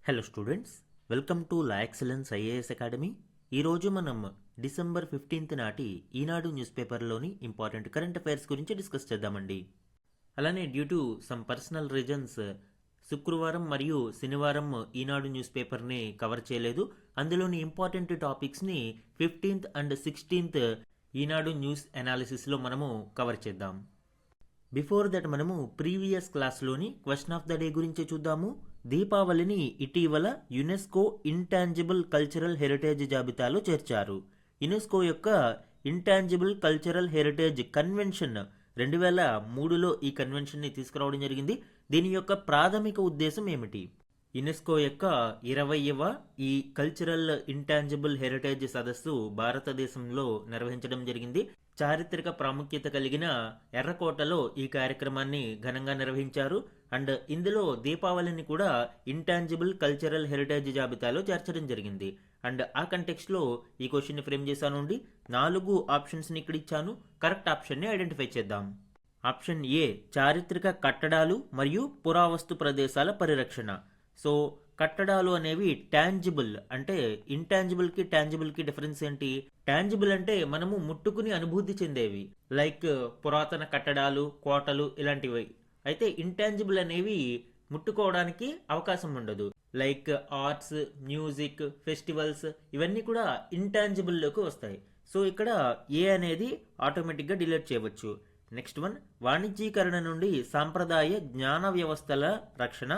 Hello students, welcome to La Excellence IAS Academy. ఈరోజు మనం December 15th నాటి Eenadu news పేపర్లోని ఇంపార్టెంట్ కరెంట్ అఫైర్స్ గురించి డిస్కస్ చేద్దామండి. అలానే due to some personal reasons శుక్రవారం మరియు శనివారం ఈనాడు న్యూస్ పేపర్ని కవర్ చేయలేదు. అందులోని ఇంపార్టెంట్ టాపిక్స్ని 15th and 16th Eenadu news అనాలిసిస్లో మనము కవర్ చేద్దాం. బిఫోర్ దట్ మనము ప్రీవియస్ క్లాస్లోని క్వశ్చన్ ఆఫ్ ద డే గురించి చూద్దాము. దీపావళిని ఇటీవల యునెస్కో ఇంటాంజిబుల్ కల్చరల్ హెరిటేజ్ జాబితాలో చేర్చారు. యునెస్కో యొక్క ఇంటాంజిబుల్ కల్చరల్ హెరిటేజ్ కన్వెన్షన్ 2003లో ఈ కన్వెన్షన్ని తీసుకురావడం జరిగింది. దీని యొక్క ప్రాథమిక ఉద్దేశం ఏమిటి? యునెస్కో యొక్క 20వ ఈ కల్చరల్ ఇంటాంజిబుల్ హెరిటేజ్ సదస్సు భారతదేశంలో నిర్వహించడం జరిగింది. చారిత్రక ప్రాముఖ్యత కలిగిన ఎర్రకోటలో ఈ కార్యక్రమాన్ని ఘనంగా నిర్వహించారు. అండ్ ఇందులో దీపావళిని కూడా ఇంటాంజిబుల్ కల్చరల్ హెరిటేజ్ జాబితాలో చేర్చడం జరిగింది. అండ్ ఆ కంటెక్స్ట్లో ఈ క్వశ్చన్ని ఫ్రేమ్ చేశాను. 4 ఆప్షన్స్ని ఇక్కడ ఇచ్చాను. కరెక్ట్ ఆప్షన్ని ఐడెంటిఫై చేద్దాం. ఆప్షన్ ఏ, చారిత్రక కట్టడాలు మరియు పురావస్తు ప్రదేశాల పరిరక్షణ. సో కట్టడాలు అనేవి టాంజిబుల్, అంటే ఇంటాంజిబుల్కి టాంజిబుల్కి డిఫరెన్స్ ఏంటి? టాంజిబుల్ అంటే మనము ముట్టుకుని అనుభూతి చెందేవి, లైక్ పురాతన కట్టడాలు, కోటలు ఇలాంటివి. అయితే ఇంటాంజిబుల్ అనేవి ముట్టుకోవడానికి అవకాశం ఉండదు, లైక్ ఆర్ట్స్, మ్యూజిక్, ఫెస్టివల్స్ ఇవన్నీ కూడా ఇంటాంజిబుల్లోకి వస్తాయి. సో ఇక్కడ ఏ అనేది ఆటోమేటిక్గా డిలీట్ చేయవచ్చు. నెక్స్ట్ వన్, వాణిజ్యీకరణ నుండి సాంప్రదాయ జ్ఞాన వ్యవస్థల రక్షణ.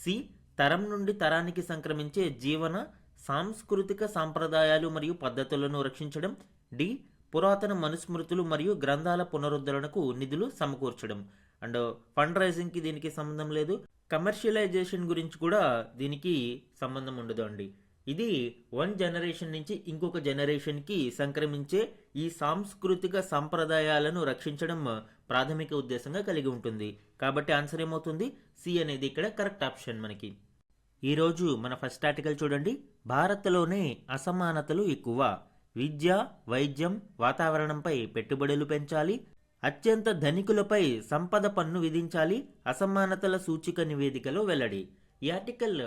సి, తరం నుండి తరానికి సంక్రమించే జీవన సాంస్కృతిక సాంప్రదాయాలు మరియు పద్ధతులను రక్షించడం. డి, పురాతన మనుస్మృతులు మరియు గ్రంథాల పునరుద్ధరణకు నిధులు సమకూర్చడం. అండ్ ఫండ్ రైజింగ్కి దీనికి సంబంధం లేదు. కమర్షియలైజేషన్ గురించి కూడా దీనికి సంబంధం ఉండదు అండి. ఇది వన్ జనరేషన్ నుంచి ఇంకొక జనరేషన్కి సంక్రమించే ఈ సాంస్కృతిక సంప్రదాయాలను రక్షించడం ప్రాథమిక ఉద్దేశంగా కలిగి ఉంటుంది. కాబట్టి ఆన్సర్ ఏమవుతుంది? సి అనేది ఇక్కడ కరెక్ట్ ఆప్షన్ మనకి. ఈరోజు మన ఫస్ట్ ఆర్టికల్ చూడండి. భారత్లోనే అసమానతలు ఎక్కువ, విద్య, వైద్యం, వాతావరణంపై పెట్టుబడులు పెంచాలి, అత్యంత ధనికులపై సంపద పన్ను విధించాలి, అసమానతల సూచిక నివేదికలో వెల్లడి. ఈ ఆర్టికల్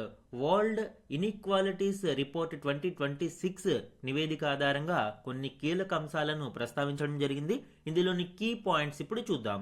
వరల్డ్ ఇన్ఈక్వాలిటీస్ రిపోర్ట్ 2026 నివేదిక ఆధారంగా కొన్ని కీలక అంశాలను ప్రస్తావించడం జరిగింది. ఇందులోని కీ పాయింట్స్ ఇప్పుడు చూద్దాం.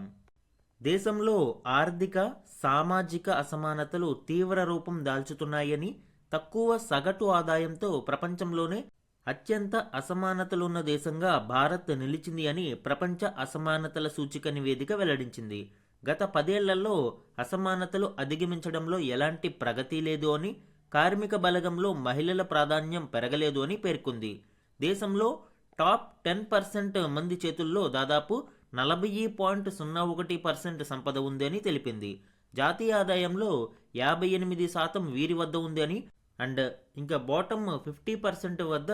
దేశంలో ఆర్థిక, సామాజిక అసమానతలు తీవ్ర రూపం దాల్చుతున్నాయని, తక్కువ సగటు ఆదాయంతో ప్రపంచంలోనే అత్యంత అసమానతలున్న దేశంగా భారత్ నిలిచింది అని ప్రపంచ అసమానతల సూచిక నివేదిక వెల్లడించింది. గత 10 ఏళ్లలో అసమానతలు అధిగమించడంలో ఎలాంటి ప్రగతి లేదు అని, కార్మిక బలగంలో మహిళల ప్రాధాన్యం పెరగలేదు అని పేర్కొంది. దేశంలో టాప్ 10% మంది చేతుల్లో దాదాపు 40.01% సంపద ఉంది అని తెలిపింది. జాతీయ ఆదాయంలో 58% వీరి వద్ద ఉంది అని, అండ్ ఇంకా బాటమ్ 50% వద్ద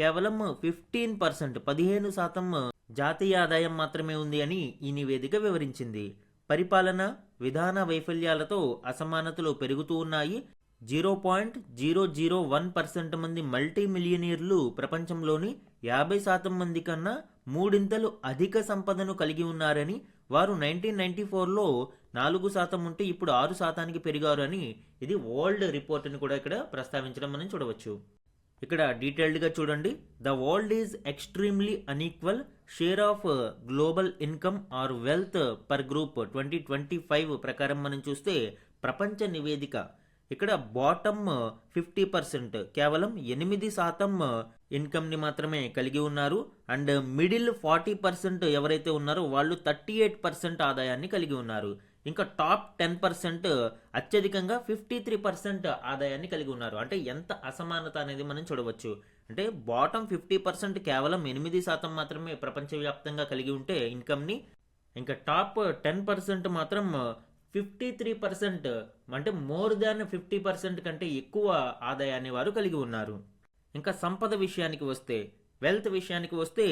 కేవలం 15% జాతీయ ఆదాయం మాత్రమే ఉంది అని ఈ నివేదిక వివరించింది. పరిపాలన విధాన వైఫల్యాలతో అసమానతలు పెరుగుతూ ఉన్నాయి. 0.001% మంది మల్టీ మిలియనీర్లు ప్రపంచంలోని 50% మంది కన్నా 3 ఇంతలు అధిక సంపదను కలిగి ఉన్నారని, వారు 1994లో 4% ఉంటే ఇప్పుడు 6%కి పెరిగారు అని ఇది వరల్డ్ రిపోర్ట్ని కూడా ఇక్కడ ప్రస్తావించడం మనం చూడవచ్చు. ఇక్కడ డీటెయిల్డ్గా చూడండి. The world is extremely unequal, share of global income or wealth per group 2025 ప్రకారం మనం చూస్తే ప్రపంచ నివేదిక ఇక్కడ బాటమ్ 50% కేవలం 8% ఇన్కమ్ని మాత్రమే కలిగి ఉన్నారు. అండ్ మిడిల్ 40% ఎవరైతే ఉన్నారో వాళ్ళు 38% ఆదాయాన్ని కలిగి ఉన్నారు. ఇంకా టాప్ 10% అత్యధికంగా 53% ఆదాయాన్ని కలిగి ఉన్నారు. అంటే ఎంత అసమానత అనేది మనం చూడవచ్చు. అంటే బాటమ్ 50% కేవలం 8% మాత్రమే ప్రపంచవ్యాప్తంగా కలిగి ఉంటే ఇన్కమ్ని, ఇంకా టాప్ 10% మాత్రం 53%, అంటే మోర్ దాన్ 50% కంటే ఎక్కువ ఆదాయాన్ని వారు కలిగి ఉన్నారు. ఇంకా సంపద విషయానికి వస్తే, వెల్త్ విషయానికి వస్తే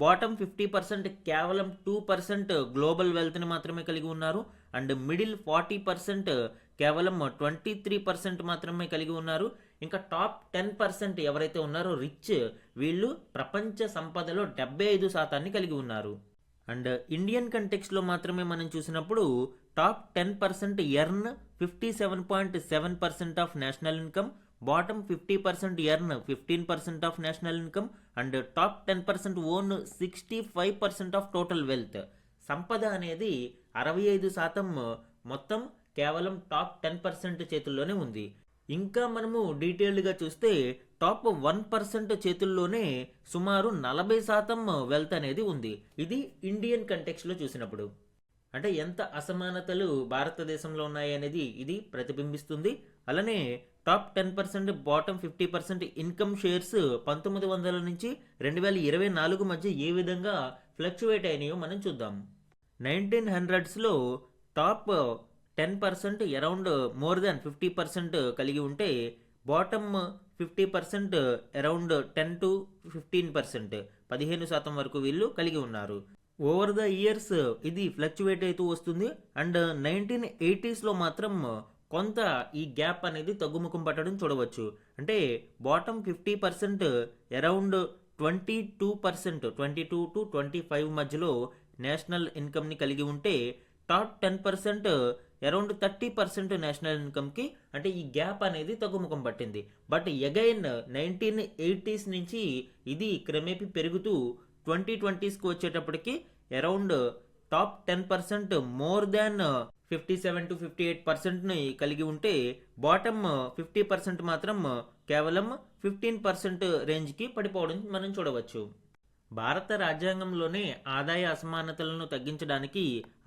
బాటమ్ 50% కేవలం 2% గ్లోబల్ వెల్త్ని మాత్రమే కలిగి ఉన్నారు. అండ్ మిడిల్ 40% కేవలం 23% మాత్రమే కలిగి ఉన్నారు. ఇంకా టాప్ 10% ఎవరైతే ఉన్నారో రిచ్, వీళ్ళు ప్రపంచ సంపదలో 75% కలిగి ఉన్నారు. అండ్ ఇండియన్ కంటెక్స్లో మాత్రమే మనం చూసినప్పుడు top 10% earn 57.7% of national income, bottom 50% earn 15% of national income and top 10% own 65% of total wealth. సంపద అనేది 65% మొత్తం కేవలం టాప్ 10% చేతుల్లోనే ఉంది. ఇంకా మనము డీటెయిల్డ్గా చూస్తే టాప్ 1% చేతుల్లోనే సుమారు 40% వెల్త్ అనేది ఉంది. ఇది ఇండియన్ కంటెక్స్లో చూసినప్పుడు అంటే ఎంత అసమానతలు భారతదేశంలో ఉన్నాయి అనేది ఇది ప్రతిబింబిస్తుంది. అలానే టాప్ 10% బాటమ్ 50% ఇన్కమ్ షేర్స్ 1900 నుంచి 2024 మధ్య ఏ విధంగా ఫ్లక్చువేట్ అయినాయో మనం చూద్దాం. 1900స్లో టాప్ 10% అరౌండ్ మోర్ దాన్ 50% కలిగి ఉంటే బాటమ్ 50% అరౌండ్ 10 to 15% 15% వరకు వీళ్ళు కలిగి ఉన్నారు. ఓవర్ ద ఇయర్స్ ఇది ఫ్లక్చువేట్ అవుతూ వస్తుంది. అండ్ 1980స్లో మాత్రం కొంత ఈ గ్యాప్ అనేది తగ్గుముఖం పట్టడం చూడవచ్చు. అంటే బాటమ్ 50% అరౌండ్ 22% 22 to 25 మధ్యలో నేషనల్ ఇన్కమ్ని కలిగి ఉంటే టాప్ 10% అరౌండ్ 30% నేషనల్ ఇన్కమ్కి అంటే ఈ గ్యాప్ అనేది తగ్గుముఖం పట్టింది. బట్ అగైన్ 1980s నుంచి ఇది క్రమేపీ పెరుగుతూ 2020స్కి వచ్చేటప్పటికి around top 10% more than 57 to 58%ని కలిగి ఉంటే బాటమ్ 50% మాత్రం కేవలం 15% రేంజ్కి పడిపోవడం మనం చూడవచ్చు. భారత రాజ్యాంగంలోనే ఆదాయ అసమానతలను తగ్గించడానికి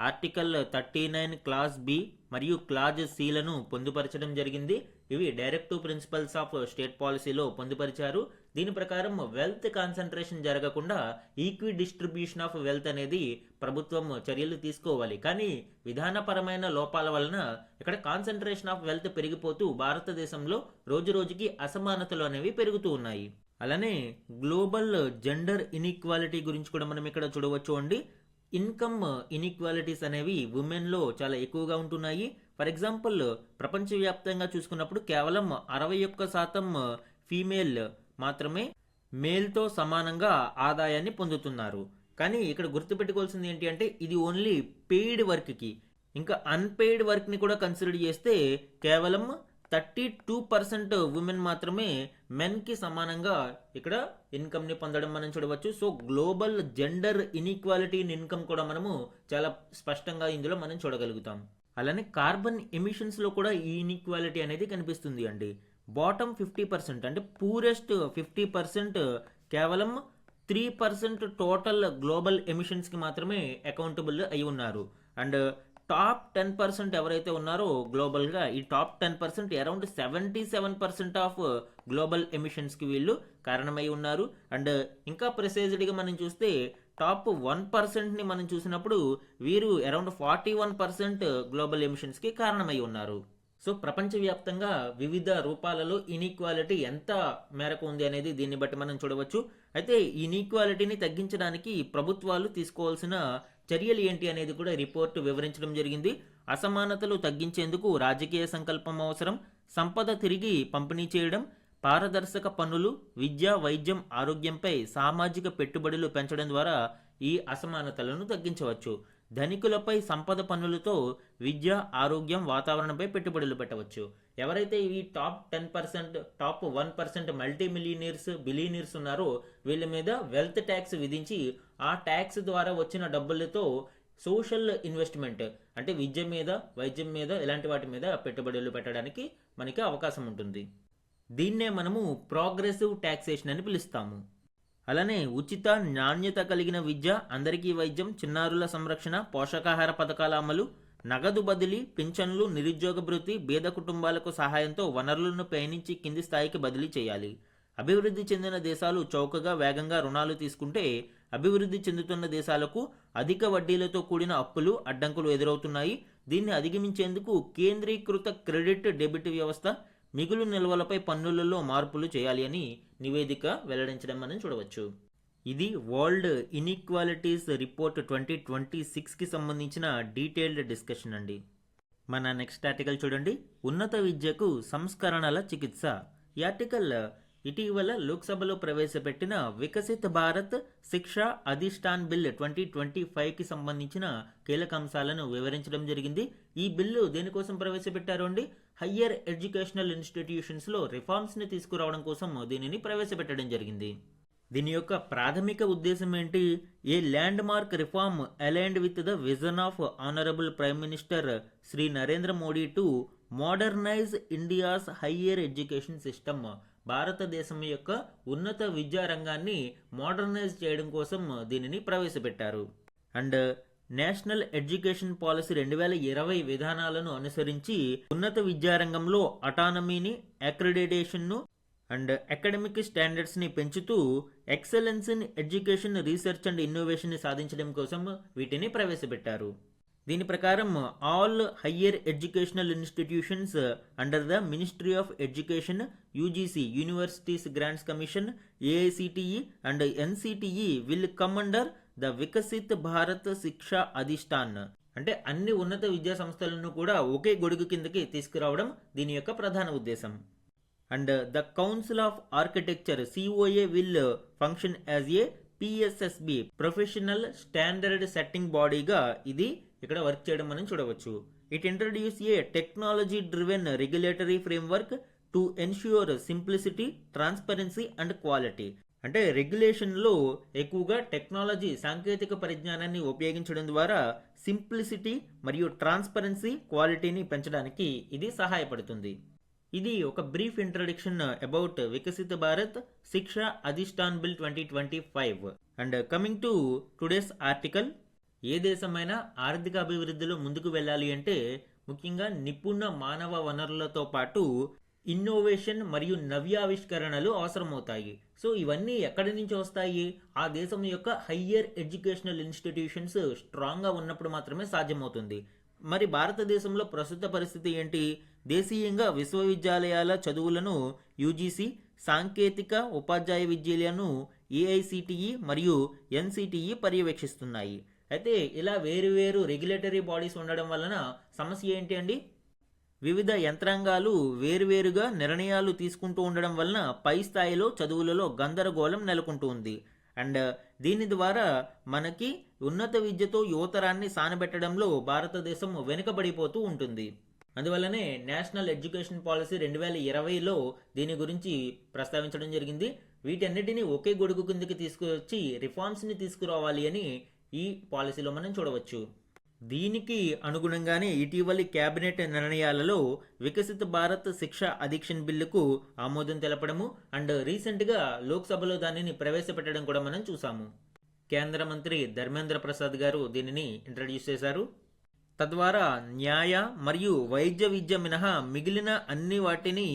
ఆర్టికల్ 39 క్లాజ్ బి మరియు క్లాజ్ సిలను పొందుపరచడం జరిగింది. ఇవి డైరెక్టివ్ ప్రిన్సిపల్స్ ఆఫ్ స్టేట్ పాలసీలో పొందుపరిచారు. దీని ప్రకారం వెల్త్ కాన్సన్ట్రేషన్ జరగకుండా ఈక్వి డిస్ట్రిబ్యూషన్ ఆఫ్ వెల్త్ అనేది ప్రభుత్వం చర్యలు తీసుకోవాలి. కానీ విధానపరమైన లోపాల వలన ఇక్కడ కాన్సన్ట్రేషన్ ఆఫ్ వెల్త్ పెరిగిపోతూ భారతదేశంలో రోజు రోజుకి అసమానతలు అనేవి పెరుగుతూ ఉన్నాయి. అలానే గ్లోబల్ జెండర్ ఇన్ఈక్వాలిటీ గురించి కూడా మనం ఇక్కడ చూడవచ్చు అండి. ఇన్కమ్ ఇన్ఈక్వాలిటీస్ అనేవి ఉమెన్లో చాలా ఎక్కువగా ఉంటున్నాయి. ఫర్ ఎగ్జాంపుల్ ప్రపంచవ్యాప్తంగా చూసుకున్నప్పుడు కేవలం 61% ఫీమేల్ మాత్రమే మేల్తో సమానంగా ఆదాయాన్ని పొందుతున్నారు. కానీ ఇక్కడ గుర్తుపెట్టుకోవాల్సింది ఏంటి అంటే ఇది ఓన్లీ పెయిడ్ వర్క్కి. ఇంకా అన్పెయిడ్ వర్క్ని కూడా కన్సిడర్ చేస్తే కేవలం 32% ఉమెన్ మాత్రమే మెన్కి సమానంగా ఇక్కడ ఇన్కమ్ని పొందడం మనం చూడవచ్చు. So global gender inequality in income కూడా మనము చాలా స్పష్టంగా ఇందులో మనం చూడగలుగుతాం. అలానే కార్బన్ ఎమిషన్స్లో కూడా ఈ ఇన్ఈక్వాలిటీ అనేది కనిపిస్తుంది అండి. బాటమ్ 50% అంటే పూరెస్ట్ 50% కేవలం 3% టోటల్ గ్లోబల్ ఎమిషన్స్కి మాత్రమే అకౌంటబుల్ అయి ఉన్నారు. అండ్ టాప్ 10% ఎవరైతే ఉన్నారో గ్లోబల్గా ఈ టాప్ 10% అరౌండ్ 77% ఆఫ్ గ్లోబల్ ఎమిషన్స్కి వీళ్ళు కారణమై ఉన్నారు. అండ్ ఇంకా ప్రెసైజ్డ్గా మనం చూస్తే టాప్ 1%ని మనం చూసినప్పుడు వీరు అరౌండ్ 41% గ్లోబల్ ఎమిషన్స్కి కారణమై ఉన్నారు. సో ప్రపంచవ్యాప్తంగా వివిధ రూపాలలో ఇన్ఈక్వాలిటీ ఎంత మేరకు ఉంది అనేది దీన్ని బట్టి మనం చూడవచ్చు. అయితే ఈ ఇన్ఈక్వాలిటీని తగ్గించడానికి ప్రభుత్వాలు తీసుకోవాల్సిన చర్యలు ఏంటి అనేది కూడా రిపోర్టు వివరించడం జరిగింది. అసమానతలు తగ్గించేందుకు రాజకీయ సంకల్పం అవసరం, సంపద తిరిగి పంపిణీ చేయడం, పారదర్శక పన్నులు, విద్య, వైద్యం, ఆరోగ్యంపై సామాజిక పెట్టుబడులు పెంచడం ద్వారా ఈ అసమానతలను తగ్గించవచ్చు. ధనికులపై సంపద పన్నులతో విద్య, ఆరోగ్యం, వాతావరణంపై పెట్టుబడులు పెట్టవచ్చు. ఎవరైతే ఈ top 10% top 1% multi millionaires, billionaires ఉన్నారో వీళ్ళ మీద వెల్త్ ట్యాక్స్ విధించి ఆ ట్యాక్స్ ద్వారా వచ్చిన డబ్బులతో సోషల్ ఇన్వెస్ట్మెంట్ అంటే విద్య మీద, వైద్యం మీద, ఇలాంటి వాటి మీద పెట్టుబడులు పెట్టడానికి మనకి అవకాశం ఉంటుంది. దీన్నే మనము ప్రోగ్రెసివ్ ట్యాక్సేషన్ అని పిలుస్తాము. అలానే ఉచిత, నాణ్యత కలిగిన విద్య, అందరికీ వైద్యం, చిన్నారుల సంరక్షణ, పోషకాహార పథకాల అమలు, నగదు బదిలీ, పింఛన్లు, నిరుద్యోగ భృతి, బీద కుటుంబాలకు సహాయంతో వనరులను పైనుంచి కింది స్థాయికి బదిలీ చేయాలి. అభివృద్ధి చెందిన దేశాలు చౌకగా, వేగంగా రుణాలు తీసుకుంటే అభివృద్ధి చెందుతున్న దేశాలకు అధిక వడ్డీలతో కూడిన అప్పులు, అడ్డంకులు ఎదురవుతున్నాయి. దీన్ని అధిగమించేందుకు కేంద్రీకృత క్రెడిట్ డెబిట్ వ్యవస్థ, మిగులు నిల్వలపై పన్నులలో మార్పులు చేయాలి అని నివేదిక వెల్లడించడం మనం చూడవచ్చు. ఇది వరల్డ్ ఇన్ఈక్వాలిటీస్ రిపోర్ట్ 2026కి సంబంధించిన డీటెయిల్డ్ డిస్కషన్ అండి. మన నెక్స్ట్ ఆర్టికల్ చూడండి, ఉన్నత విద్యకు సంస్కరణల చికిత్స. ఈ ఆర్టికల్ ఇటీవల లోక్సభలో ప్రవేశపెట్టిన వికసిత్ భారత్ శిక్షా అధిష్టాన్ బిల్ 2025కి సంబంధించిన కీలక అంశాలను వివరించడం జరిగింది. ఈ బిల్లు దేనికోసం ప్రవేశపెట్టారు అండి? హయ్యర్ ఎడ్యుకేషనల్ ఇన్స్టిట్యూషన్స్లో రిఫార్మ్స్ని తీసుకురావడం కోసం దీనిని ప్రవేశపెట్టడం జరిగింది. దీని యొక్క ప్రాథమిక ఉద్దేశం ఏంటి? A landmark reform aligned with the vision of honourable prime minister Shri Narendra Modi to modernise India's higher education system. భారతదేశం యొక్క ఉన్నత విద్యా రంగాన్ని మోడర్నైజ్ చేయడం కోసం దీనిని ప్రవేశపెట్టారు. అండ్ నేషనల్ ఎడ్యుకేషన్ పాలసీ 2020 విధానాలను అనుసరించి ఉన్నత విద్యారంగంలో అటానమీని, అక్రిడిటేషన్ను అండ్ అకాడమిక్ స్టాండర్డ్స్ని పెంచుతూ excellence in education, research and ఇన్నోవేషన్ని సాధించడం కోసం వీటిని ప్రవేశపెట్టారు. దీని ప్రకారం all higher educational institutions under the ministry of education, UGC universities grants commission, AICTE and NCTE will come under the Viksit Bharat Shiksha Adhishthan. అంటే అన్ని ఉన్నత విద్యా సంస్థలను కూడా ఒకే గొడుగు కిందకి తీసుకురావడం దీని యొక్క ప్రధాన ఉద్దేశం. And the council of architecture COA will function as a PSSB professional standard setting బాడీగా ఇది ఇక్కడ వర్క్ చేయడం మనం చూడవచ్చు. It introduce a technology driven regulatory framework to ensure simplicity, transparency and quality. అంటే రెగ్యులేషన్లో ఎక్కువగా టెక్నాలజీ, సాంకేతిక పరిజ్ఞానాన్ని ఉపయోగించడం ద్వారా సింప్లిసిటీ మరియు ట్రాన్స్పరెన్సీ, క్వాలిటీని పెంచడానికి ఇది సహాయపడుతుంది. ఇది ఒక brief introduction about Viksit Bharat Shiksha Adhishthan bill 2025. And coming to today's article. ఏ దేశమైనా ఆర్థిక అభివృద్ధిలో ముందుకు వెళ్ళాలి అంటే ముఖ్యంగా నిపుణ మానవ వనరులతో పాటు ఇన్నోవేషన్ మరియు నవ్యావిష్కరణలు అవసరమవుతాయి. సో ఇవన్నీ ఎక్కడి నుంచి వస్తాయి? ఆ దేశం యొక్క హయ్యర్ ఎడ్యుకేషనల్ ఇన్స్టిట్యూషన్స్ స్ట్రాంగ్గా ఉన్నప్పుడు మాత్రమే సాధ్యమవుతుంది. మరి భారతదేశంలో ప్రస్తుత పరిస్థితి ఏంటి? దేశీయంగా విశ్వవిద్యాలయాల చదువులను యూజీసీ, సాంకేతిక ఉపాధ్యాయ విద్యలను ఏఐసిటిఈ మరియు ఎన్సిటిఈ పర్యవేక్షిస్తున్నాయి. అయితే ఇలా వేరువేరు రెగ్యులేటరీ బాడీస్ ఉండడం వలన సమస్య ఏంటి అండి? వివిధ యంత్రాంగాలు వేరువేరుగా నిర్ణయాలు తీసుకుంటూ ఉండడం వలన పై స్థాయిలో చదువులలో గందరగోళం నెలకొంటూ ఉంది. అండ్ దీని ద్వారా మనకి ఉన్నత విద్యతో యువతరాన్ని సానబెట్టడంలో భారతదేశం వెనుకబడిపోతూ ఉంటుంది. అందువల్లనే నేషనల్ ఎడ్యుకేషన్ పాలసీ 2020లో దీని గురించి ప్రస్తావించడం జరిగింది. వీటన్నిటిని ఒకే గొడుగు కిందకి తీసుకువచ్చి రిఫార్మ్స్ని తీసుకురావాలి అని ఈ పాలసీలో మనం చూడవచ్చు. దీనికి అనుగుణంగానే ఇటీవలి కేబినెట్ నిర్ణయాలలో వికసిత భారత్ శిక్షా అధిష్టాన్ బిల్లుకు ఆమోదం తెలపడము అండ్ రీసెంట్గా లోక్సభలో దానిని ప్రవేశపెట్టడం కూడా మనం చూసాము. కేంద్ర మంత్రి ధర్మేంద్ర ప్రసాద్ గారు దీనిని ఇంట్రడ్యూస్ చేశారు. తద్వారా న్యాయ మరియు వైద్య విద్య మినహా మిగిలిన అన్ని వాటిని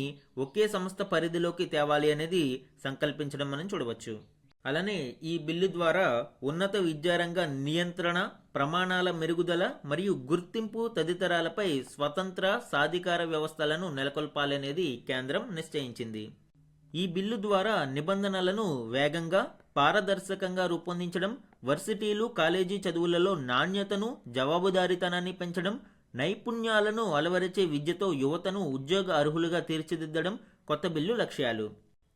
ఒకే సంస్థ పరిధిలోకి తేవాలి అనేది సంకల్పించడం మనం చూడవచ్చు. అలానే ఈ బిల్లు ద్వారా ఉన్నత విద్యారంగ నియంత్రణ, ప్రమాణాల మెరుగుదల మరియు గుర్తింపు తదితరాలపై స్వతంత్ర సాధికార వ్యవస్థలను నెలకొల్పాలనేది కేంద్రం నిశ్చయించింది. ఈ బిల్లు ద్వారా నిబంధనలను వేగంగా, పారదర్శకంగా రూపొందించడం, వర్సిటీలు, కాలేజీ చదువులలో నాణ్యతను, జవాబుదారీతనాన్ని పెంచడం, నైపుణ్యాలను అలవరిచే విద్యతో యువతను ఉద్యోగ అర్హులుగా తీర్చిదిద్దడం కొత్త బిల్లు లక్ష్యాలు.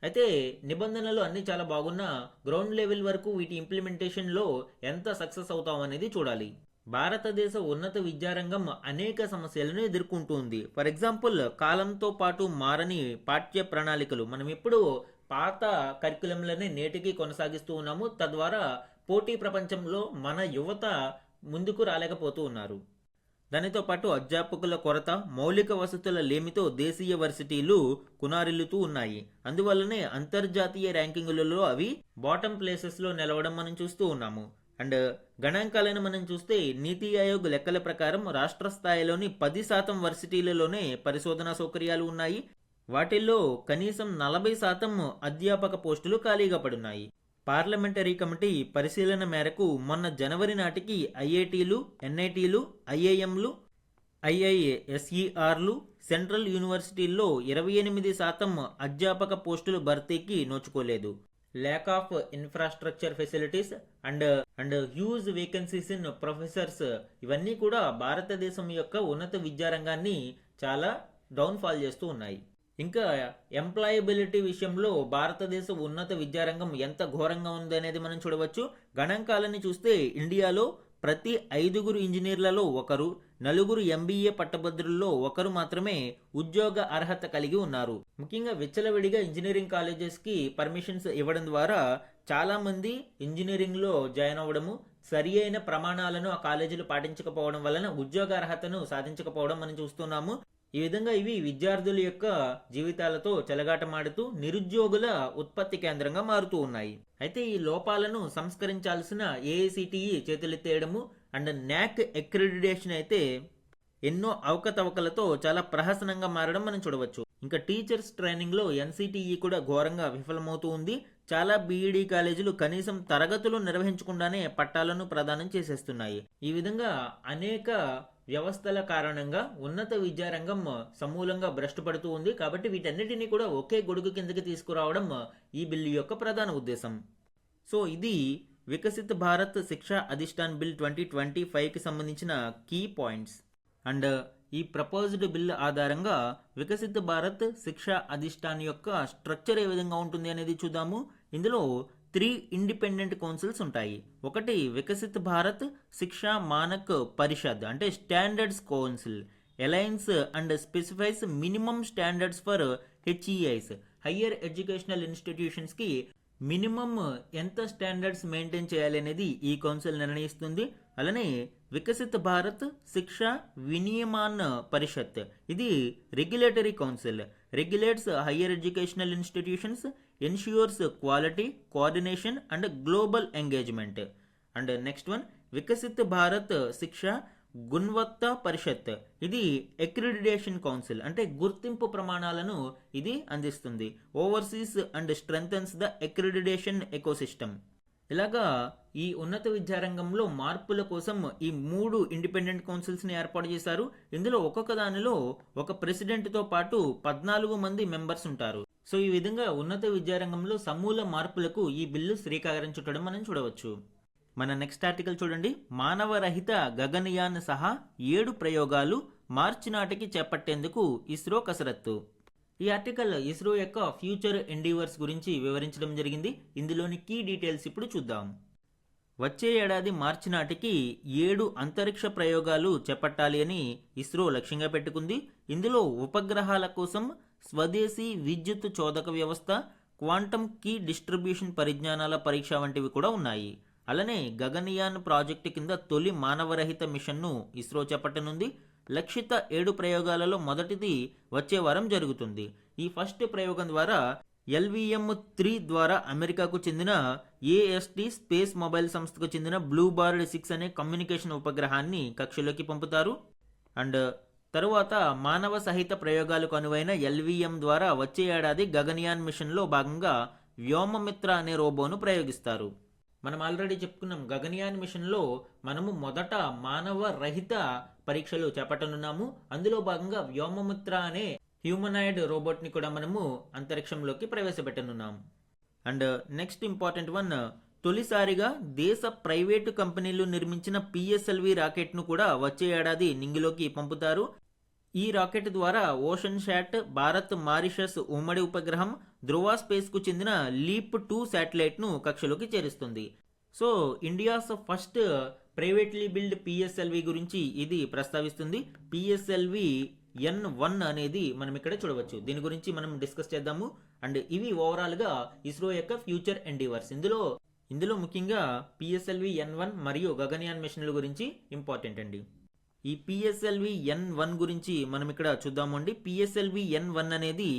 అయితే నిబంధనలు అన్నీ చాలా బాగున్నా గ్రౌండ్ లెవెల్ వరకు వీటి ఇంప్లిమెంటేషన్లో ఎంత సక్సెస్ అవుతాం అనేది చూడాలి. భారతదేశ ఉన్నత విద్యారంగం అనేక సమస్యలను ఎదుర్కొంటుంది. ఫర్ ఎగ్జాంపుల్, కాలంతో పాటు మారని పాఠ్య ప్రణాళికలు. మనం ఇప్పుడు పాత కరికులంలనే నేటికి కొనసాగిస్తూ ఉన్నాము. తద్వారా పోటీ ప్రపంచంలో మన యువత ముందుకు రాలేకపోతూ ఉన్నారు. దానితో పాటు అధ్యాపకుల కొరత, మౌలిక వసతుల లేమితో దేశీయ వర్సిటీలు కునారిల్లుతూ ఉన్నాయి. అందువల్లనే అంతర్జాతీయ ర్యాంకింగులలో అవి బాటమ్ ప్లేసెస్లో నిలవడం మనం చూస్తూ ఉన్నాము. అండ్ గణాంకాలను మనం చూస్తే నీతి ఆయోగ్ లెక్కల ప్రకారం రాష్ట్ర స్థాయిలోని 10% వర్సిటీలలోనే పరిశోధనా సౌకర్యాలు ఉన్నాయి. వాటిల్లో కనీసం 40% అధ్యాపక పోస్టులు ఖాళీగా పడున్నాయి. పార్లమెంటరీ కమిటీ పరిశీలన మేరకు మొన్న జనవరి నాటికి ఐఐటీలు, ఎన్ఐటీలు, ఐఐఎంలు, ఐఐఎస్ఈఆర్లు, సెంట్రల్ యూనివర్సిటీల్లో 28% అధ్యాపక పోస్టులు భర్తీకి నోచుకోలేదు. Lack of infrastructure facilities and huge vacancies in professors, ఇవన్నీ కూడా భారతదేశం యొక్క ఉన్నత విద్యారంగాన్ని చాలా డౌన్ఫాల్ చేస్తూ ఉన్నాయి. ఇంకా ఎంప్లాయబిలిటీ విషయంలో భారతదేశ ఉన్నత విద్యారంగం ఎంత ఘోరంగా ఉందనేది మనం చూడవచ్చు. గణాంకాలని చూస్తే ఇండియాలో ప్రతి 5 ఇంజనీర్లలో ఒకరు, 4 ఎంబీఏ పట్టభద్రుల్లో ఒకరు మాత్రమే ఉద్యోగ అర్హత కలిగి ఉన్నారు. ముఖ్యంగా విచ్చలవిడిగా ఇంజనీరింగ్ కాలేజెస్కి పర్మిషన్స్ ఇవ్వడం ద్వారా చాలామంది ఇంజనీరింగ్లో జాయిన్ అవ్వడము, సరి అయిన ప్రమాణాలను ఆ కాలేజీలు పాటించకపోవడం వలన ఉద్యోగ అర్హతను సాధించకపోవడం మనం చూస్తున్నాము. ఈ విధంగా ఇవి విద్యార్థుల యొక్క జీవితాలతో చెలగాటమాడుతూ నిరుద్యోగుల ఉత్పత్తి కేంద్రంగా మారుతూ ఉన్నాయి. అయితే ఈ లోపాలను సంస్కరించాల్సిన ఏఐసిటిఈ చేతులెత్తేయడము అండ్ న్యాక్ అక్రిడిటేషన్ అయితే ఎన్నో అవకతవకలతో చాలా ప్రహసనంగా మారడం మనం చూడవచ్చు. ఇంకా టీచర్స్ ట్రైనింగ్ లో ఎన్సిటిఈ కూడా ఘోరంగా విఫలమవుతూ ఉంది. చాలా బీఈడి కాలేజీలు కనీసం తరగతులు నిర్వహించకుండానే పట్టాలను ప్రదానం చేసేస్తున్నాయి. ఈ విధంగా అనేక వ్యవస్థల కారణంగా ఉన్నత విద్యారంగం సమూలంగా భ్రష్టుపడుతూ ఉంది. కాబట్టి వీటన్నిటినీ కూడా ఒకే గొడుగు కిందకి తీసుకురావడం ఈ బిల్లు యొక్క ప్రధాన ఉద్దేశం. సో ఇది వికసిత్ భారత్ శిక్షా అధిష్టాన్ బిల్ 2025కి సంబంధించిన కీ పాయింట్స్. అండ్ ఈ ప్రపోజ్డ్ బిల్ ఆధారంగా వికసిత్ భారత్ శిక్షా అధిష్టాన్ యొక్క స్ట్రక్చర్ ఏ విధంగా ఉంటుంది అనేది చూద్దాము. ఇందులో 3 ఇండిపెండెంట్ కౌన్సిల్స్ ఉంటాయి. ఒకటి వికసిత్ భారత్ శిక్షా మానక్ పరిషద్ అంటే standards council, alliance and specifies minimum standards for HEIs, higher educational ఇన్స్టిట్యూషన్స్కి మినిమం ఎంత స్టాండర్డ్స్ మెయింటైన్ చేయాలి అనేది ఈ కౌన్సిల్ నిర్ణయిస్తుంది. అలానే వికసిత్ భారత్ శిక్షా వినియమాన్ పరిషత్, ఇది regulatory council, regulates higher educational institutions, ensures quality, coordination and global engagement. And next one Viksit Bharat శిక్షా గుణవత్తా పరిషత్, ఇది అక్రిడిటేషన్ కౌన్సిల్ అంటే గుర్తింపు ప్రమాణాలను ఇది అందిస్తుంది. Overseas and strengthens the accreditation ecosystem. ఇలాగా ఈ ఉన్నత విద్యారంగంలో మార్పుల కోసం ఈ 3 ఇండిపెండెంట్ కౌన్సిల్స్ని ఏర్పాటు చేశారు. ఇందులో ఒక్కొక్క దానిలో ఒక ప్రెసిడెంట్తో పాటు 14 మంది మెంబర్స్ ఉంటారు. సో ఈ విధంగా ఉన్నత విద్యారంగంలో సమూల మార్పులకు ఈ బిల్లు శ్రీకారం చుట్టడం మనం చూడవచ్చు. మన నెక్స్ట్ ఆర్టికల్ చూడండి. మానవరహిత గగనయాన్ సహా 7 ప్రయోగాలు మార్చి నాటికి చేపట్టేందుకు ఇస్రో కసరత్తు. ఈ ఆర్టికల్ ఇస్రో యొక్క ఫ్యూచర్ ఎండీవర్స్ గురించి వివరించడం జరిగింది. ఇందులోని కీ డీటెయిల్స్ ఇప్పుడు చూద్దాం. వచ్చే ఏడాది మార్చి నాటికి 7 అంతరిక్ష ప్రయోగాలు చేపట్టాలి అని ఇస్రో లక్ష్యంగా పెట్టుకుంది. ఇందులో ఉపగ్రహాల కోసం స్వదేశీ విద్యుత్ చోదక వ్యవస్థ, క్వాంటమ్ కీ డిస్ట్రిబ్యూషన్ పరిజ్ఞానాల పరీక్ష వంటివి కూడా ఉన్నాయి. అలానే గగనయాన్ ప్రాజెక్టు కింద తొలి మానవరహిత మిషన్ను ఇస్రో చేపట్టనుంది. లక్షిత 7 ప్రయోగాలలో మొదటిది వచ్చే వారం జరుగుతుంది. ఈ ఫస్ట్ ప్రయోగం ద్వారా LVM-3 ద్వారా అమెరికాకు చెందిన AST స్పేస్ మొబైల్ సంస్థకు చెందిన బ్లూబార్డ్ 6 అనే కమ్యూనికేషన్ ఉపగ్రహాన్ని కక్షలోకి పంపుతారు. అండ్ తరువాత మానవ సహిత ప్రయోగాలకు అనువైన LVM ద్వారా వచ్చే ఏడాది గగనయాన్ మిషన్లో భాగంగా వ్యోమమిత్ర అనే రోబోను ప్రయోగిస్తారు. మనం ఆల్రెడీ చెప్పుకున్నాం, గగనయాన్ మిషన్లో మనము మొదట మానవ రహిత పరీక్షలు చేపట్టనున్నాము. అందులో భాగంగా వ్యోమమిత్ర అనే హ్యూమనాయిడ్ రోబోట్ని కూడా మనము అంతరిక్షంలోకి ప్రవేశపెట్టనున్నాం. అండ్ నెక్స్ట్ ఇంపార్టెంట్ వన్, తొలిసారిగా దేశ ప్రైవేటు కంపెనీలు నిర్మించిన PSLV రాకెట్ను కూడా వచ్చే ఏడాది నింగిలోకి పంపుతారు. ఈ రాకెట్ ద్వారా ఓషన్ శాట్, భారత్ మారిషస్ ఉమ్మడి ఉపగ్రహం, ధ్రువ స్పేస్కు చెందిన లీప్-2 శాటిలైట్ను కక్షలోకి చేరుస్తుంది. So India's first privately build PSLV గురించి ఇది ప్రస్తావిస్తుంది. PSLV N1 అనేది మనం ఇక్కడ చూడవచ్చు. దీని గురించి మనం డిస్కస్ చేద్దాము. అండ్ ఇవి ఓవరాల్గా ఇస్రో యొక్క ఫ్యూచర్ ఎండీవర్స్. ఇందులో ముఖ్యంగా PSLV N1 మరియు గగనయాన్ మిషన్ల గురించి ఇంపార్టెంట్ అండి. ఈ PSLV N1 గురించి మనం ఇక్కడ చూద్దామండి. PSLV N1 అనేది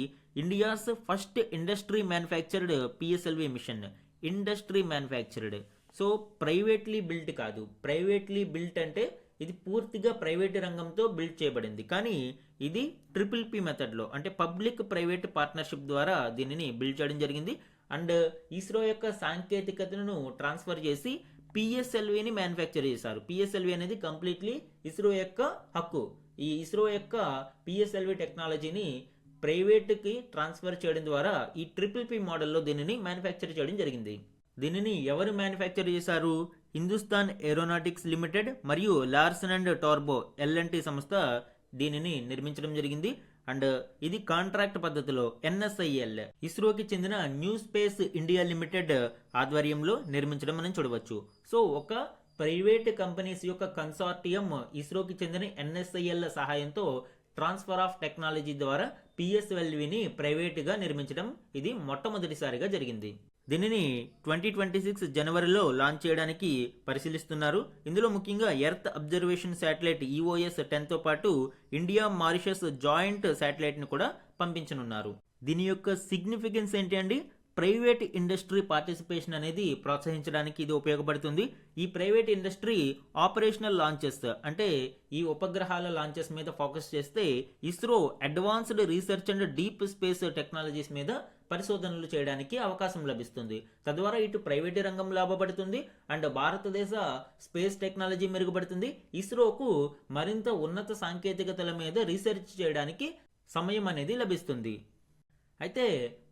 India's first industry manufactured PSLV mission. Industry manufactured, so privately built కాదు. ప్రైవేట్లీ బిల్ట్ అంటే ఇది పూర్తిగా ప్రైవేట్ రంగంతో బిల్డ్ చేయబడింది, కానీ ఇది PPP మెథడ్లో అంటే పబ్లిక్ ప్రైవేట్ పార్ట్నర్షిప్ ద్వారా దీనిని బిల్డ్ చేయడం జరిగింది. అండ్ ఇస్రో యొక్క సాంకేతికతను ట్రాన్స్ఫర్ చేసి PSLVని మ్యానుఫ్యాక్చర్ చేశారు. PSLV అనేది కంప్లీట్లీ ఇస్రో యొక్క హక్కు. ఈ ఇస్రో యొక్క PSLV టెక్నాలజీని ప్రైవేట్కి ట్రాన్స్ఫర్ చేయడం ద్వారా ఈ PPP మోడల్లో దీనిని మ్యానుఫ్యాక్చర్ చేయడం జరిగింది. దీనిని ఎవరు మ్యానుఫ్యాక్చర్ చేశారు? హిందుస్థాన్ ఏరోనాటిక్స్ లిమిటెడ్ మరియు లార్సన్ అండ్ టోర్బో LNT సంస్థ దీనిని నిర్మించడం జరిగింది. అండ్ ఇది కాంట్రాక్ట్ పద్ధతిలో NSIL ఇస్రోకి చెందిన న్యూ స్పేస్ ఇండియా లిమిటెడ్ ఆధ్వర్యంలో నిర్మించడం మనం చూడవచ్చు. సో ఒక ప్రైవేట్ కంపెనీస్ యొక్క కన్సార్టియం ఇస్రోకి చెందిన NSIL సహాయంతో ట్రాన్స్ఫర్ ఆఫ్ టెక్నాలజీ ద్వారా PSLVని ప్రైవేటుగా నిర్మించడం ఇది మొట్టమొదటిసారిగా జరిగింది. దీనిని 2026 జనవరిలో లాంచ్ చేయడానికి పరిశీలిస్తున్నారు. ఇందులో ముఖ్యంగా ఎర్త్ అబ్జర్వేషన్ శాటిలైట్ EOS-10తో పాటు ఇండియా మారిషస్ జాయింట్ శాటిలైట్ని కూడా పంపించనున్నారు. దీని యొక్క సిగ్నిఫికెన్స్ ఏంటి అండి? ప్రైవేట్ ఇండస్ట్రీ పార్టిసిపేషన్ అనేది ప్రోత్సహించడానికి ఇది ఉపయోగపడుతుంది. ఈ ప్రైవేట్ ఇండస్ట్రీ ఆపరేషనల్ లాంచెస్ అంటే ఈ ఉపగ్రహాల లాంచెస్ మీద ఫోకస్ చేస్తే ISRO advanced research and deep space technologies మీద పరిశోధనలు చేయడానికి అవకాశం లభిస్తుంది. తద్వారా ఇటు ప్రైవేట్ రంగం లాభపడుతుంది అండ్ భారతదేశ స్పేస్ టెక్నాలజీ మెరుగుపడుతుంది. ఇస్రోకు మరింత ఉన్నత సాంకేతికతల మీద రీసెర్చ్ చేయడానికి సమయం అనేది లభిస్తుంది. అయితే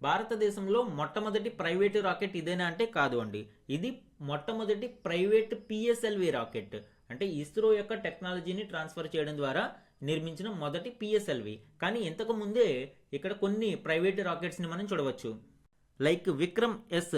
భారతదేశంలో మొట్టమొదటి ప్రైవేటు రాకెట్ ఇదేనా అంటే కాదు అండి. ఇది మొట్టమొదటి ప్రైవేట్ PSLV రాకెట్. అంటే ఇస్రో యొక్క టెక్నాలజీని ట్రాన్స్ఫర్ చేయడం ద్వారా నిర్మించిన మొదటి PSLV. కానీ ఇంతకు ముందే ఇక్కడ కొన్ని ప్రైవేట్ రాకెట్స్ని మనం చూడవచ్చు. లైక్ విక్రమ్ S,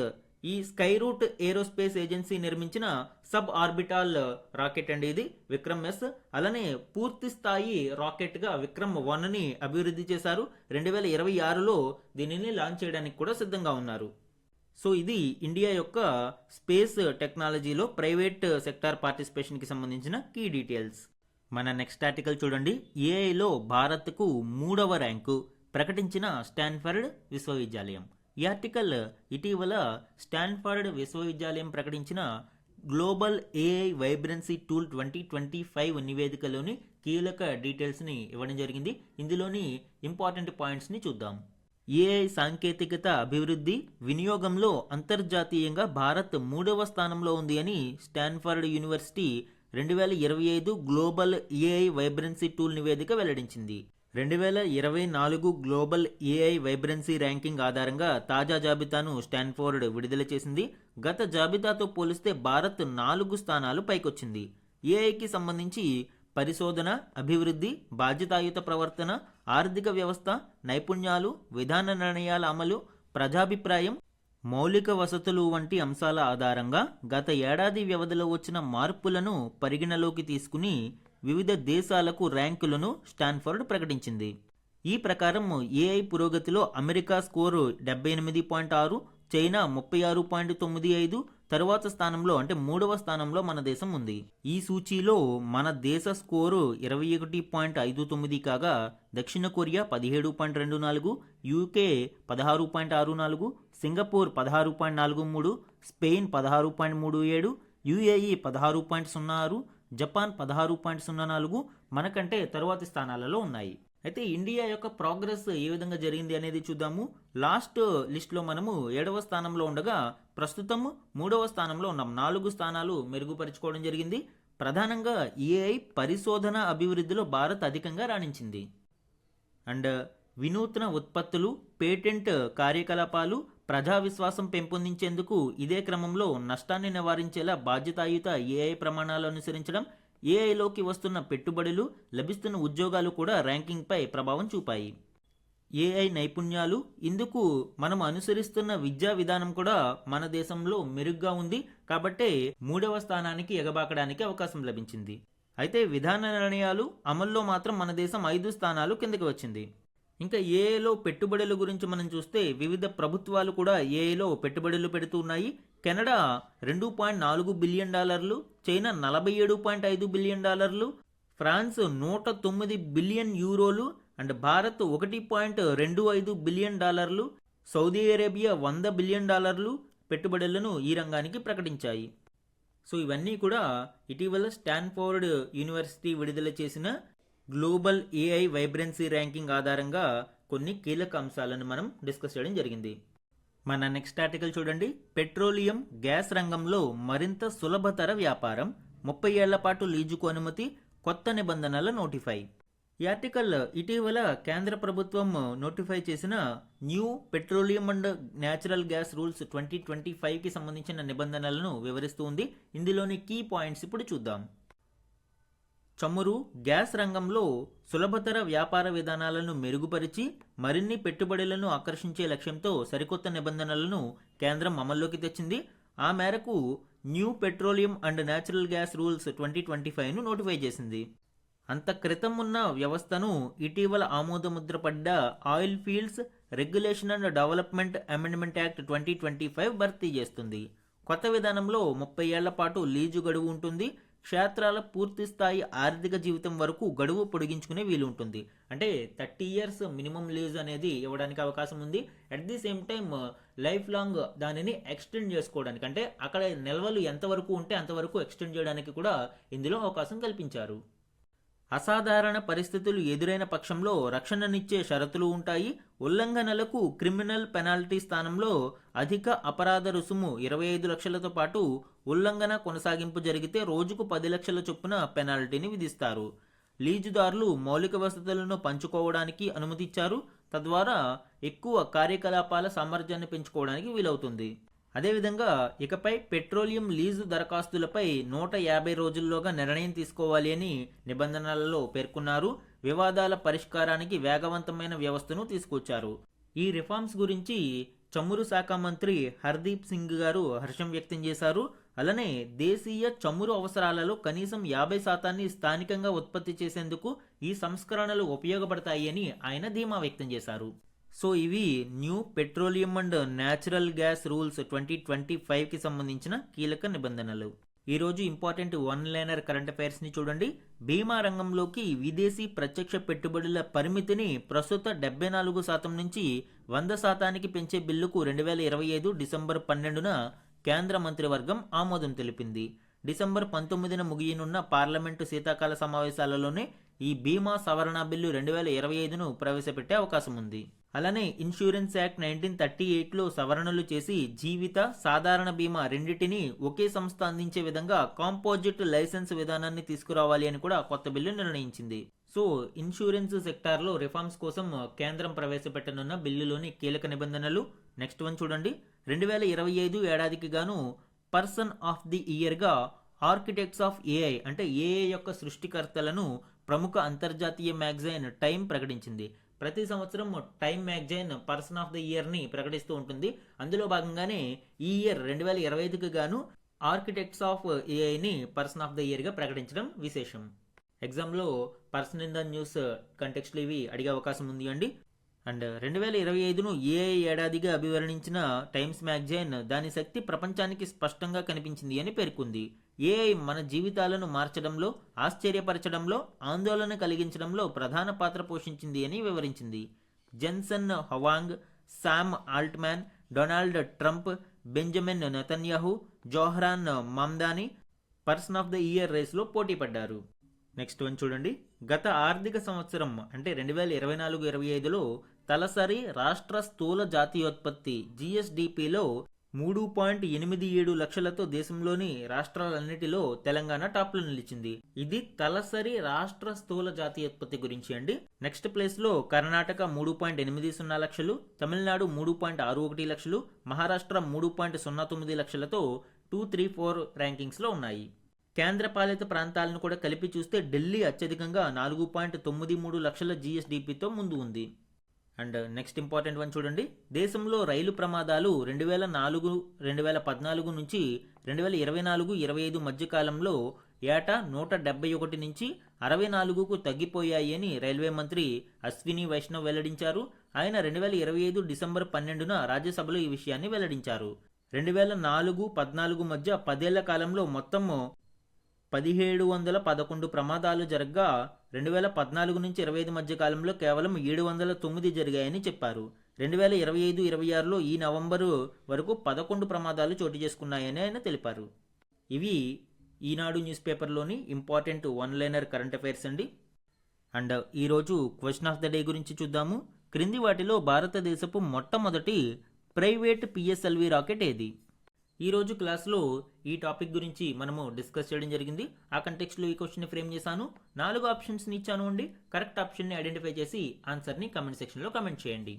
ఈ స్కై రూట్ ఏరోస్పేస్ ఏజెన్సీ నిర్మించిన సబ్ ఆర్బిటాల్ రాకెట్ అండి ఇది విక్రమ్ S. అలానే పూర్తి స్థాయి రాకెట్గా విక్రమ్ 1ని అభివృద్ధి చేశారు. 2026లో దీనిని లాంచ్ చేయడానికి కూడా సిద్ధంగా ఉన్నారు. సో ఇది ఇండియా యొక్క స్పేస్ టెక్నాలజీలో ప్రైవేట్ సెక్టార్ పార్టిసిపేషన్కి సంబంధించిన కీ డీటెయిల్స్. మన నెక్స్ట్ ఆర్టికల్ చూడండి. ఏఐలో భారత్కు 3వ ర్యాంకు ప్రకటించిన స్టాన్ఫర్డ్ విశ్వవిద్యాలయం. ఈ ఆర్టికల్ ఇటీవల స్టాన్ఫర్డ్ విశ్వవిద్యాలయం ప్రకటించిన గ్లోబల్ AI వైబ్రెన్సీ టూల్ 2025 నివేదికలోని కీలక డీటెయిల్స్ని ఇవ్వడం జరిగింది. ఇందులోని ఇంపార్టెంట్ పాయింట్స్ని చూద్దాం. AI సాంకేతికత అభివృద్ధి వినియోగంలో అంతర్జాతీయంగా భారత్ 3వ స్థానంలో ఉంది అని Stanford university 2025 global AI vibrancy tool నివేదిక వెల్లడించింది. 2024 గ్లోబల్ AI వైబ్రెన్సీ ర్యాంకింగ్ ఆధారంగా తాజా జాబితాను స్టాన్ఫోర్డ్ విడుదల చేసింది. గత జాబితాతో పోలిస్తే భారత్ 4 స్థానాలు పైకొచ్చింది. AIకి సంబంధించి పరిశోధన, అభివృద్ధి, బాధ్యతాయుత ప్రవర్తన, ఆర్థిక వ్యవస్థ, నైపుణ్యాలు, విధాన నిర్ణయాల అమలు, ప్రజాభిప్రాయం, మౌలిక వసతులు వంటి అంశాల ఆధారంగా గత ఏడాది వ్యవధిలో వచ్చిన మార్పులను పరిగణలోకి తీసుకుని వివిధ దేశాలకు ర్యాంకులను స్టాన్ఫర్డ్ ప్రకటించింది. ఈ ప్రకారం AI పురోగతిలో అమెరికా స్కోరు 78.6, చైనా 36.95, తరువాత స్థానంలో అంటే 3వ స్థానంలో మన దేశం ఉంది. ఈ సూచీలో మన దేశ స్కోరు 21.59 కాగా దక్షిణ Korea 17.24, UK 16.64, Singapore 16.43, Spain 16.37, UAE 16.06, Japan 16.04 మనకంటే తరువాతి స్థానాలలో ఉన్నాయి. అయితే ఇండియా యొక్క ప్రోగ్రెస్ ఏ విధంగా జరిగింది అనేది చూద్దాము. లాస్ట్ లిస్ట్లో మనము 7వ స్థానంలో ఉండగా ప్రస్తుతం 3వ స్థానంలో ఉన్నాం. 4 స్థానాలు మెరుగుపరుచుకోవడం జరిగింది. ప్రధానంగా AI పరిశోధన అభివృద్ధిలో భారత్ అధికంగా రాణించింది. అండ్ వినూత్న ఉత్పత్తులు, పేటెంట్ కార్యకలాపాలు, ప్రజా విశ్వాసం పెంపొందించేందుకు ఇదే క్రమంలో నష్టాన్ని నివారించేలా బాధ్యతాయుత AI ప్రమాణాలు అనుసరించడం, AIలోకి వస్తున్న పెట్టుబడులు, లభిస్తున్న ఉద్యోగాలు కూడా ర్యాంకింగ్పై ప్రభావం చూపాయి. AI నైపుణ్యాలు, ఇందుకు మనం అనుసరిస్తున్న విద్యా విధానం కూడా మన దేశంలో మెరుగ్గా ఉంది కాబట్టే 3వ స్థానానికి ఎగబాకడానికి అవకాశం లభించింది. అయితే విధాన నిర్ణయాలు అమల్లో మాత్రం మన దేశం 5 స్థానాలు కిందకి వచ్చింది. ఇంకా AIలో పెట్టుబడుల గురించి మనం చూస్తే వివిధ ప్రభుత్వాలు కూడా AIలో పెట్టుబడులు పెడుతున్నాయి. Canada $2.4 billion, China $47.5 billion, France 109 billion యూరోలు and Bharat $1.25 billion, Saudi Arabia $100 billion పెట్టుబడులను ఈ రంగానికి ప్రకటించాయి. సో ఇవన్నీ కూడా ఇటీవల స్టాన్ఫోర్డ్ యూనివర్సిటీ విడుదల చేసిన గ్లోబల్ AI వైబ్రెన్సీ ర్యాంకింగ్ ఆధారంగా కొన్ని కీలక అంశాలను మనం డిస్కస్ చేయడం జరిగింది. మన నెక్స్ట్ ఆర్టికల్ చూడండి. పెట్రోలియం, గ్యాస్ రంగంలో మరింత సులభతర వ్యాపారం, 30 ఏళ్ల పాటు లీజుకు అనుమతి, కొత్త నిబంధనల నోటిఫై. ఈ ఆర్టికల్ ఇటీవల కేంద్ర ప్రభుత్వం నోటిఫై చేసిన new petroleum and natural gas rules 2025కి సంబంధించిన నిబంధనలను వివరిస్తూ ఉంది. ఇందులోని కీ పాయింట్స్ ఇప్పుడు చూద్దాం. చమురు, గ్యాస్ రంగంలో సులభతర వ్యాపార విధానాలను మెరుగుపరిచి మరిన్ని పెట్టుబడులను ఆకర్షించే లక్ష్యంతో సరికొత్త నిబంధనలను కేంద్రం అమల్లోకి తెచ్చింది. ఆ మేరకు new petroleum and natural gas rules 2025ను నోటిఫై చేసింది. అంత క్రితం ఉన్న వ్యవస్థను ఇటీవల ఆమోదముద్ర పడ్డ oil fields regulation and development amendment act 2025 భర్తీ చేస్తుంది. కొత్త విధానంలో 30 ఏళ్ల పాటు లీజు గడువు ఉంటుంది. క్షేత్రాల పూర్తి స్థాయి ఆర్థిక జీవితం వరకు గడువు పొడిగించుకునే వీలు ఉంటుంది. అంటే 30 ఇయర్స్ మినిమం లీజ్ అనేది ఇవ్వడానికి అవకాశం ఉంది. At the same time life long దానిని ఎక్స్టెండ్ చేసుకోవడానికి, అంటే అక్కడ నిల్వలు ఎంతవరకు ఉంటే అంతవరకు ఎక్స్టెండ్ చేయడానికి కూడా ఇందులో అవకాశం కల్పించారు. అసాధారణ పరిస్థితులు ఎదురైన పక్షంలో రక్షణనిచ్చే షరతులు ఉంటాయి. ఉల్లంఘనలకు క్రిమినల్ పెనాల్టీ స్థానంలో అధిక అపరాధ రుసుము 25 లక్షలతో పాటు ఉల్లంఘన కొనసాగింపు జరిగితే రోజుకు 10 లక్షల చొప్పున పెనాల్టీని విధిస్తారు. లీజుదారులు మౌలిక వసతులను పంచుకోవడానికి అనుమతిచ్చారు. తద్వారా ఎక్కువ కార్యకలాపాల సామర్థ్యాన్ని పెంచుకోవడానికి వీలవుతుంది. అదేవిధంగా ఇకపై పెట్రోలియం లీజు దరఖాస్తులపై 150 రోజుల్లోగా నిర్ణయం తీసుకోవాలి అని నిబంధనలలో పేర్కొన్నారు. వివాదాల పరిష్కారానికి వేగవంతమైన వ్యవస్థను తీసుకొచ్చారు. ఈ రిఫార్మ్స్ గురించి చమురు శాఖ మంత్రి హర్దీప్ సింగ్ గారు హర్షం వ్యక్తం చేశారు. అలానే దేశీయ చమురు అవసరాలలో కనీసం 50% స్థానికంగా ఉత్పత్తి చేసేందుకు ఈ సంస్కరణలు ఉపయోగపడతాయి అని ఆయన ధీమా వ్యక్తం చేశారు. సో ఇవి new petroleum and natural gas rules 2025కి సంబంధించిన కీలక నిబంధనలు. ఈరోజు ఇంపార్టెంట్ వన్ లైనర్ కరెంట్ అఫైర్స్ని చూడండి. బీమా రంగంలోకి విదేశీ ప్రత్యక్ష పెట్టుబడుల పరిమితిని ప్రస్తుత 74% నుంచి 100% పెంచే బిల్లుకు 2025 డిసెంబర్ 12న కేంద్ర మంత్రివర్గం ఆమోదం తెలిపింది. డిసెంబర్ 19న ముగియనున్న పార్లమెంటు శీతాకాల సమావేశాలలోనే ఈ బీమా సవరణ బిల్లు 2025ను ప్రవేశపెట్టే అవకాశం ఉంది. అలానే ఇన్సూరెన్స్ యాక్ట్ 1938లో సవరణలు చేసి జీవిత, సాధారణ బీమా రెండింటినీ ఒకే సంస్థ అందించే విధంగా కాంపోజిట్ లైసెన్స్ విధానాన్ని తీసుకురావాలి అని కూడా కొత్త బిల్లు నిర్ణయించింది. సో ఇన్సూరెన్స్ సెక్టార్లో రిఫార్మ్స్ కోసం కేంద్రం ప్రవేశపెట్టనున్న బిల్లులోని కీలక నిబంధనలు. నెక్స్ట్ వన్ చూడండి. 2025 ఏడాదికి గాను పర్సన్ ఆఫ్ ది ఇయర్గా ఆర్కిటెక్ట్స్ ఆఫ్ ఏఐ అంటే ఏఐ యొక్క సృష్టికర్తలను ప్రముఖ అంతర్జాతీయ మ్యాగజైన్ టైమ్ ప్రకటించింది. ప్రతి సంవత్సరం Time magazine person of the ఇయర్ని ప్రకటిస్తూ ఉంటుంది. అందులో భాగంగానే ఈ ఇయర్ 2025కి గాను ఆర్కిటెక్ట్స్ ఆఫ్ ఏఐని పర్సన్ ఆఫ్ ది ఇయర్గా ప్రకటించడం విశేషం. ఎగ్జామ్లో పర్సన్ ఇన్ ద న్యూస్ కంటెక్స్ట్లు ఇవి అడిగే అవకాశం ఉంది అండి. అండ్ 2025ను ఏఐ ఏడాదిగా అభివర్ణించిన టైమ్స్ మ్యాగజైన్ దాని శక్తి ప్రపంచానికి స్పష్టంగా కనిపించింది అని పేర్కొంది. ఏఐ మన జీవితాలను మార్చడంలో, ఆశ్చర్యపరచడంలో, ఆందోళన కలిగించడంలో ప్రధాన పాత్ర పోషించింది అని వివరించింది. Jensen Huang, Sam Altman, Donald Trump, Benjamin Netanyahu, Zohran Mamdani person of the year రేస్లో పోటీ పడ్డారు. నెక్స్ట్ వన్ చూడండి. గత ఆర్థిక సంవత్సరం అంటే 2024-25లో తలసరి రాష్ట్ర స్థూల జాతీయోత్పత్తి GSDPలో 3.87 లక్షలతో దేశంలోని రాష్ట్రాలన్నిటిలో తెలంగాణ టాప్లో నిలిచింది. ఇది తలసరి రాష్ట్ర స్థూల జాతీయోత్పత్తి గురించి అండి. నెక్స్ట్ ప్లేస్లో కర్ణాటక 3.80 లక్షలు, తమిళనాడు 3.61 లక్షలు, మహారాష్ట్ర 3.09 లక్షలతో 2, 3, 4 ర్యాంకింగ్స్లో ఉన్నాయి. కేంద్రపాలిత ప్రాంతాలను కూడా కలిపి చూస్తే ఢిల్లీ అత్యధికంగా 4.93 లక్షల GSDPతో ముందు ఉంది. అండ్ నెక్స్ట్ ఇంపార్టెంట్ వన్ చూడండి. దేశంలో రైలు ప్రమాదాలు 2014 నుంచి 2024-25 మధ్య కాలంలో ఏటా 171 నుంచి 64కు తగ్గిపోయాయి అని రైల్వే మంత్రి అశ్విని వైష్ణవ్ వెల్లడించారు. ఆయన 2025 డిసెంబర్ 12న రాజ్యసభలో ఈ విషయాన్ని వెల్లడించారు. 2004-14 మధ్య 10 ఏళ్ల కాలంలో మొత్తం 1711 ప్రమాదాలు జరగ్గా 2014 నుంచి 25 మధ్య కాలంలో కేవలం 709 జరిగాయని చెప్పారు. 2025-26లో ఈ నవంబరు వరకు 11 ప్రమాదాలు చోటు చేసుకున్నాయని ఆయన తెలిపారు. ఇవి ఈనాడు న్యూస్ పేపర్లోని important one liner current affairs అండి. అండ్ ఈరోజు క్వశ్చన్ ఆఫ్ ద డే గురించి చూద్దాము. క్రింది వాటిలో భారతదేశపు మొట్టమొదటి ప్రైవేట్ PSLV రాకెట్ ఏది? ఈరోజు క్లాస్లో ఈ టాపిక్ గురించి మనము డిస్కస్ చేయడం జరిగింది. ఆ కంటెక్స్ట్లో ఈ క్వశ్చన్ని ఫ్రేమ్ చేశాను. 4 ఆప్షన్స్ని ఇచ్చాను అండి. కరెక్ట్ ఆప్షన్ని ఐడెంటిఫై చేసి ఆన్సర్ని కమెంట్ సెక్షన్లో కమెంట్ చేయండి.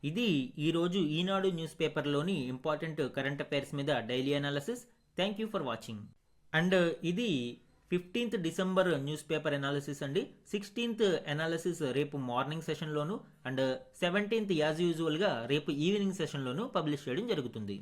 ఇది ఈరోజు ఈనాడు న్యూస్ పేపర్లోని ఇంపార్టెంట్ కరెంట్ అఫైర్స్ మీద daily analysis. Thank you for watching. And ఇది 15th December news paper analysis అండి. 16th అనాలిసిస్ రేపు మార్నింగ్ సెషన్లోను అండ్ 17th యాజ్ యూజువల్గా రేపు ఈవినింగ్ సెషన్లోను పబ్లిష్ చేయడం జరుగుతుంది.